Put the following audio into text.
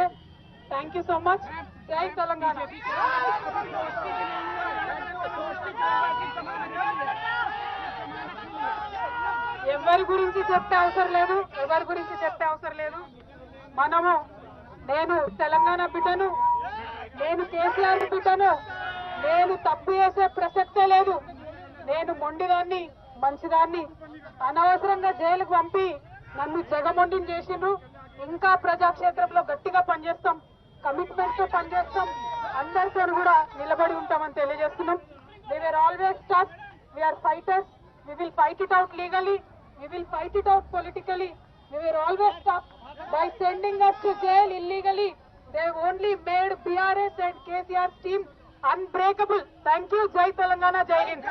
Okay, thank you so much. జై తెలంగాణ. ఎవరి గురించి చెప్పే అవసరం లేదు, ఎవరి గురించి చెప్పే అవసరం లేదు. మనము, నేను తెలంగాణ బిడ్డను, నేను కేసీఆర్ బిడ్డను, నేను తప్పు చేసే ప్రసక్తే లేదు. నేను మొండిదాన్ని, మంచిదాన్ని. అనవసరంగా జైలుకు పంపి నన్ను జగమొండిని చేసిండ్రు. ఇంకా ప్రజాక్షేత్రంలో గట్టిగా పనిచేస్తాం, కమిట్మెంట్ తో పనిచేస్తాం, అందరితో కూడా నిలబడి ఉంటామని తెలియజేస్తున్నాం. We were always tough. We are fighters. We will fight it out legally. We will fight it out politically. We were always tough. By sending us to jail illegally, they only made BRS and KCR's team unbreakable. Thank you. Jai Telangana, Jai Hind.